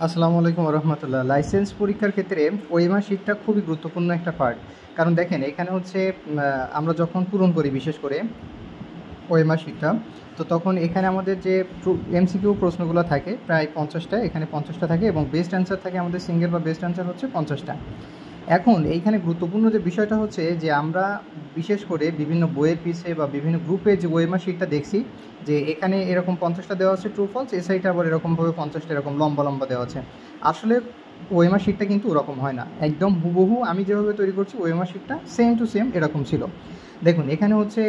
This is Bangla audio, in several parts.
আসসালামু আলাইকুম রহমতুল্লাহ। লাইসেন্স পরীক্ষার ক্ষেত্রে ওএমআর শিটটা খুবই গুরুত্বপূর্ণ একটা পার্ট। কারণ দেখেন এখানে হচ্ছে আমরা যখন পূরণ করি বিশেষ করে ওএমআর শিটটা, তো তখন এখানে আমাদের যে এমসিকিউ প্রশ্নগুলো থাকে প্রায় 50টা, এখানে 50টা থাকে এবং বেস্ট অ্যান্সার থাকে আমাদের সিঙ্গেল বা বেস্ট অ্যান্সার হচ্ছে 50টা। এখন এইখানে গুরুত্বপূর্ণ যে বিষয়টা হচ্ছে যে আমরা বিশেষ করে বিভিন্ন বইয়ের পিছে বা বিভিন্ন গ্রুপে যে ওএমআর শিটটা দেখছি যে এখানে এরকম 50টা দেওয়া আছে ট্রু ফলস, এ সাইডে আবার এরকমভাবে 50টা এরকম লম্বা লম্বা দেওয়া আছে। আসলে ওএমআর শিটটা কিন্তু ওরকম হয় না, একদম হুবহু আমি যেভাবে তৈরি করছি ওএমআর শিটটা সেম টু সেম এরকম ছিল। দেখুন এখানে হচ্ছে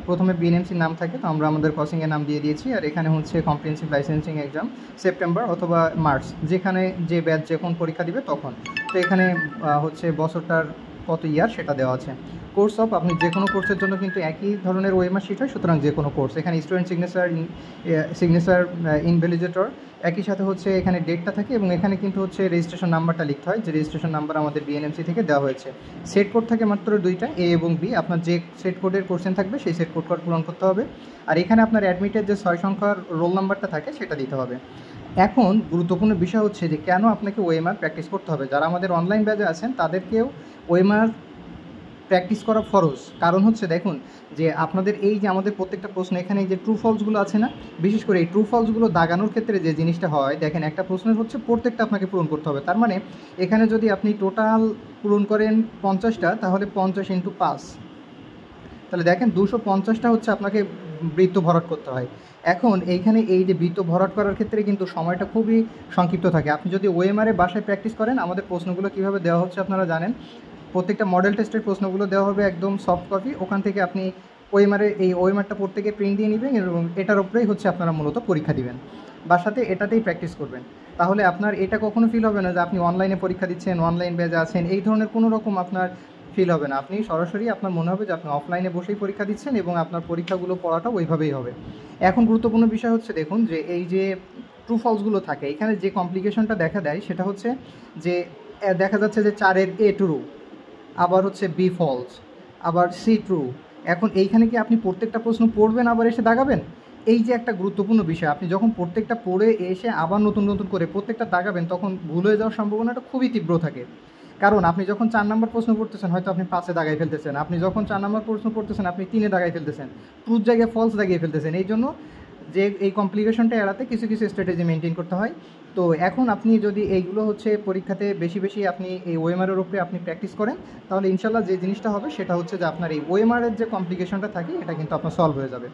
প্রথমে বিএনএমসির নাম থাকে, তো আমরা আমাদের কোচিংয়ের নাম দিয়ে দিয়েছি। আর এখানে হচ্ছে কম্প্রিহেনসিভ লাইসেন্সিং এক্সাম সেপ্টেম্বর অথবা মার্চ, যেখানে যে ব্যাচ যখন পরীক্ষা দিবে তখন। তো এখানে হচ্ছে বছরটার কত ইয়ার সেটা দেওয়া আছে। কোর্স অফ, আপনি যে কোনো কোর্সের জন্য কিন্তু একই ধরনের ওএমআর শিট হয়, সুতরাং যে কোনো কোর্স। এখানে স্টুডেন্ট সিগনেচার ইনভ্যালিডেটর, একই সাথে হচ্ছে এখানে ডেটটা থাকে এবং এখানে কিন্তু হচ্ছে রেজিস্ট্রেশন নাম্বারটা লিখতে হয়, যে রেজিস্ট্রেশন নাম্বার আমাদের বিএনএমসি থেকে দেওয়া হয়েছে। সেট কোড থাকে মাত্র দুইটা, এ এবং বি। আপনার যে সেট কোডের কোশ্চেন থাকবে সেই সেট কোড পূরণ করতে হবে। আর এখানে আপনার অ্যাডমিটের যে 6 সংখ্যার রোল নাম্বারটা থাকে সেটা দিতে হবে। এখন গুরুত্বপূর্ণ বিষয় হচ্ছে যে কেন আপনাকে ওএমআর প্র্যাকটিস করতে হবে। যারা আমাদের অনলাইন ব্যাচে আছেন তাদেরকেও ওএমআর প্র্যাকটিস করা ফরজ। কারণ হচ্ছে দেখুন যে আপনাদের এই যে আমাদের প্রত্যেকটা প্রশ্ন এখানে এই যে ট্রু ফলসগুলো আছে না, বিশেষ করে এই ট্রু ফলসগুলো দাগানোর ক্ষেত্রে যে জিনিসটা হয়, দেখেন একটা প্রশ্নের হচ্ছে প্রত্যেকটা আপনাকে পূরণ করতে হবে। তার মানে এখানে যদি আপনি টোটাল পূরণ করেন 50টা, তাহলে 50 × 5, তাহলে দেখেন 250টা হচ্ছে আপনাকে বৃত্ত ভরাট করতে হয়। এখন এইখানে এই যে বৃত্ত ভরাট করার ক্ষেত্রে কিন্তু সময়টা খুবই সংক্ষিপ্ত থাকে। আপনি যদি ওএমআরে বাসায় প্র্যাকটিস করেন, আমাদের প্রশ্নগুলো কীভাবে দেওয়া হচ্ছে আপনারা জানেন। প্রত্যেকটা মডেল টেস্টের প্রশ্নগুলো দেওয়া হবে একদম সফট কপি, ওখান থেকে আপনি এই ওএমআরটা প্রত্যেকে প্রিন্ট দিয়ে নেবেন এবং এটার উপরেই হচ্ছে আপনারা মূলত পরীক্ষা দিবেন। বাসাতে এটাতেই প্র্যাকটিস করবেন। তাহলে আপনার এটা কখনো ফিল হবে না যে আপনি অনলাইনে পরীক্ষা দিচ্ছেন, অনলাইন ব্যাচে আছেন, এই ধরনের কোনো রকম আপনার ফিল হবে না। আপনি সরাসরি আপনার মনে হবে যে আপনি অফলাইনে বসেই পরীক্ষা দিচ্ছেন এবং আপনার পরীক্ষাগুলো পড়াটা ওইভাবেই হবে। এখন গুরুত্বপূর্ণ বিষয় হচ্ছে দেখুন যে এই যে ট্রু ফলসগুলো থাকে, এখানে যে কমপ্লিকেশনটা দেখা দেয় সেটা হচ্ছে যে দেখা যাচ্ছে যে 4-এর এ ট্রু, আবার হচ্ছে বি ফলস, আবার সি ট্রু। এখন এইখানে কি আপনি প্রত্যেকটা প্রশ্ন পড়বেন আবার এসে দাগাবেন? এই যে একটা গুরুত্বপূর্ণ বিষয়, আপনি যখন প্রত্যেকটা পড়ে এসে আবার নতুন নতুন করে প্রত্যেকটা দাগাবেন তখন ভুল হয়ে যাওয়ার সম্ভাবনাটা খুবই তীব্র থাকে। কারণ আপনি যখন 4 নম্বর প্রশ্ন পড়তেছেন হয়তো আপনি 5-এ দাগাই ফেলতেছেন, আপনি যখন 4 নম্বর প্রশ্ন পড়তেছেন আপনি 3-এ দাগাই ফেলতেছেন, ট্রুথ জায়গায় ফলস দাগিয়ে ফেলতেছেন। এই জন্য যে এই কমপ্লিকেশনটা এড়াতে কিছু কিছু স্ট্র্যাটেজি মেনটেন করতে হয়। তো এখন আপনি যদি এইগুলো হচ্ছে পরীক্ষাতে বেশি বেশি আপনি এই ওএমআরের উপরে আপনি প্র্যাকটিস করেন, তাহলে ইনশাল্লাহ যে জিনিসটা হবে সেটা হচ্ছে যে আপনার এই ওএমআরের যে কমপ্লিকেশনটা থাকে এটা কিন্তু আপনার সলভ হয়ে যাবে।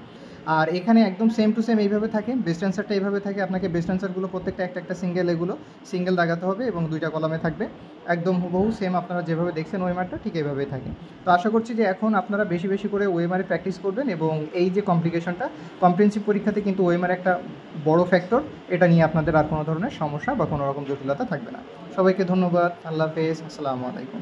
আর এখানে একদম সেম টু সেম এইভাবে থাকে, বেস্ট অ্যান্সারটা এইভাবে থাকে। আপনাকে বেস্ট অ্যান্সারগুলো প্রত্যেকটা একটা একটা সিঙ্গেল দাগাতে হবে এবং 2টা কলামে থাকবে, একদম হুবহু সেম আপনারা যেভাবে দেখছেন ওএমআরটা ঠিক এইভাবেই থাকে। তো আশা করছি যে এখন আপনারা বেশি বেশি করে ওএমআরে প্র্যাকটিস করবেন এবং এই যে কমপ্লিকেশনটা কম্প্রিহেনসিভ পরীক্ষাতে কিন্তু ওএমআর একটা বড় ফ্যাক্টর, এটা নিয়ে আপনাদের আর কোনো ধরনের সমস্যা বা কোনো রকম জটিলতা থাকবে না। সবাইকে ধন্যবাদ। আল্লাহ হাফেজ। আসসালামু আলাইকুম।